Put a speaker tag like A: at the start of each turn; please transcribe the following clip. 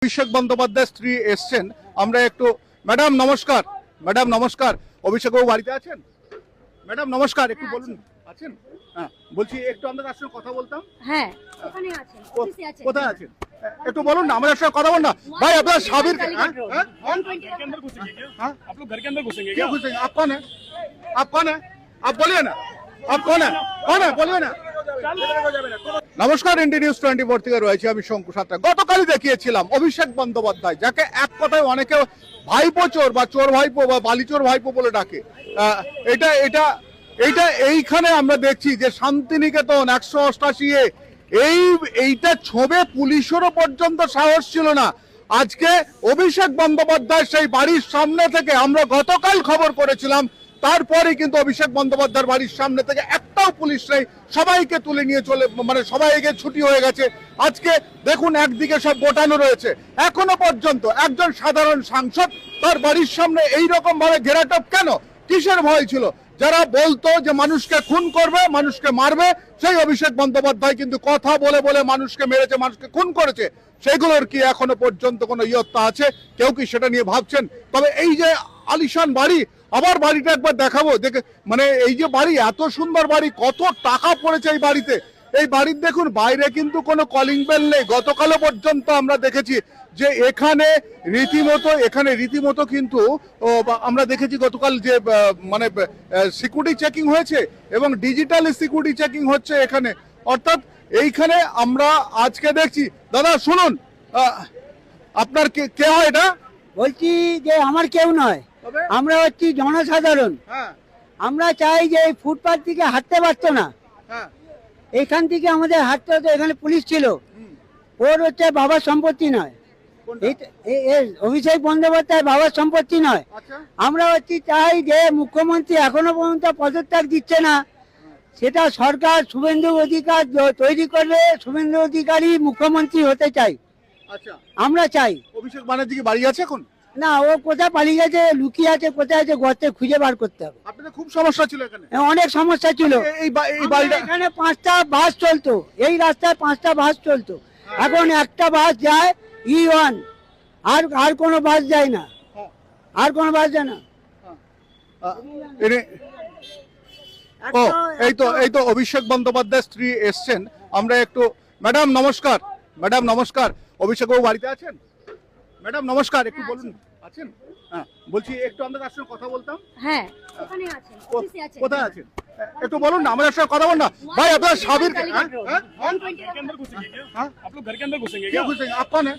A: অভিষেক বন্দ্যোপাধ্যায় স্ত্রী এসছেন, আমরা একটু ম্যাডাম নমস্কার। ম্যাডাম নমস্কার, অভিষেক বাবু বাড়িতে আছেন? ম্যাডাম নমস্কার, একটু বলুন। আছেন? হ্যাঁ, বলছি একটু আমরা তার সঙ্গে কথা বলতাম।
B: হ্যাঁ, ওখানে আছেন, অফিসে আছেন।
A: কোথায় আছেন? একটু বলুন না, আমাদের সঙ্গে কথা বল না ভাই। আপনার সাবির
B: के अंदर
A: घुसेंगे क्या?
B: आप लोग घर के अंदर घुसेंगे
A: क्यों घुसेंगे? आप कौन है? आप कौन है? आप बोलिए ना, आप कौन है? कौन है बोलिए ना। নমস্কার, ইন্ডি নিউজ 24 থেকে রয়েছে আমি শঙ্কু সাঁতরা। গতকালই দেখিয়েছিলাম অভিষেক বন্দ্যোপাধ্যায়, যাকে এক কথায় অনেকে ভাইপো চোর বা চোর ভাইপো বা বালিচোর ভাইপো বলে ডাকে। এটা এটা এইটা এইখানে আমরা দেখছি যে শান্তিনিকেতন 188 এইটা ছোবে পুলিশেরও পর্যন্ত সাহস ছিল না। আজকে অভিষেক বন্দ্যোপাধ্যায় সেই বাড়ির সামনে থেকে, আমরা গতকাল খবর করেছিলাম, তারপরে কিন্তু অভিষেক বন্দ্যোপাধ্যায়ের বাড়ির সামনে থেকে একটাও পুলিশ নেই, সবাইকে তুলে নিয়ে চলে, মানে সবাইকে ছুটি হয়ে গেছে। আজকে দেখুন একদিকে সব গোটানো রয়েছে, এখনো পর্যন্ত একজন সাধারণ সাংসদ তার বাড়ির সামনে এইরকম ভাবে ঘেরাটোপ কেন? কিসের ভয় ছিল? যারা বলতো যে মানুষকে খুন করবে, মানুষকে মারবে, সেই অভিষেক বন্দ্যোপাধ্যায় কিন্তু কথা বলে বলে মানুষকে মেরেছে, মানুষকে খুন করেছে। সেগুলোর কি এখনো পর্যন্ত কোনো ইয়ত্তা আছে? কেউ কি সেটা নিয়ে ভাবছেন? তবে এই যে আলিশান বাড়ি, আবার বাড়িটা একবার দেখাবো। দেখে মানে এই যে বাড়ি, এত সুন্দর বাড়ি, কত টাকা পড়েছে এই বাড়িতে। এই বাড়ির দেখুন বাইরে কিন্তু কোনো কলিং বেল নেই। গতকালও পর্যন্ত আমরা দেখেছি যে এখানে রীতিমতো কিন্তু আমরা দেখেছি গতকাল যে মানে সিকিউরিটি চেকিং হয়েছে এবং ডিজিটাল সিকিউরিটি চেকিং হচ্ছে এখানে। অর্থাৎ এইখানে আমরা আজকে দেখছি। দাদা শুনুন, আপনার কে হয় এটা?
C: বলছি যে আমার কেউ নয়, আমরা হচ্ছি জনসাধারণ।
A: হ্যাঁ
C: আমরা চাই যে এই ফুটপাথ থেকে হাঁটতে পারতো না,
A: হ্যাঁ,
C: এখান থেকে আমাদের হাঁটতে হতো। এখানে পুলিশ ছিল, ওর হচ্ছে বাবার সম্পত্তি নয়, অভিষেক বন্দ্যোপাধ্যায় বাবার সম্পত্তি নয়।
A: আচ্ছা,
C: আমরা হচ্ছি চাই যে মুখ্যমন্ত্রী এখনো পর্যন্ত পদত্যাগ দিচ্ছে না, সেটা সরকার শুভেন্দু অধিকার তৈরি করলে শুভেন্দু অধিকারী মুখ্যমন্ত্রী হতে চাই।
A: আচ্ছা,
C: আমরা চাই।
A: অভিষেক ব্যানার্জি কি বাড়ি আছে এখন?
C: না, ও কোথায় পালিয়ে গেছে, লুকিয়ে আছে, কোথায় আছে, গর্তে খুঁজে বার করতে হবে।
A: আপনাদের খুব সমস্যা ছিল এখানে?
C: অনেক সমস্যা ছিল।
A: এই বাড়িটা
C: এখানে 5টা বাস চলতো, এই রাস্তায় 5টা বাস চলতো, এখন একটা বাস যায় E1, আর কোনো বাস যায় না, আর কোনো বাস যায় না।
A: ও এই তো অভিষেক বন্দ্যোপাধ্যায় স্ত্রী এসছেন, আমরা একটু। ম্যাডাম নমস্কার। ম্যাডাম নমস্কার, অভিষেক বাবু বাড়িতে আছেন? ম্যাডাম নমস্কার, একটু বলুন। আছেন? হ্যাঁ, বলছি একটু আমরা তার সঙ্গে কথা বলতাম।
B: হ্যাঁ, ওখানে আছেন, অফিসে আছেন।
A: কোথায় আছেন? একটু বলুন না, আমাদের সঙ্গে কথা বল না ভাই। আপনার সাবির
B: के अंदर घुसेंगे क्या? आप लोग घर के अंदर घुसेंगे क्या?
A: क्यों घुसेंगे? आप कौन है?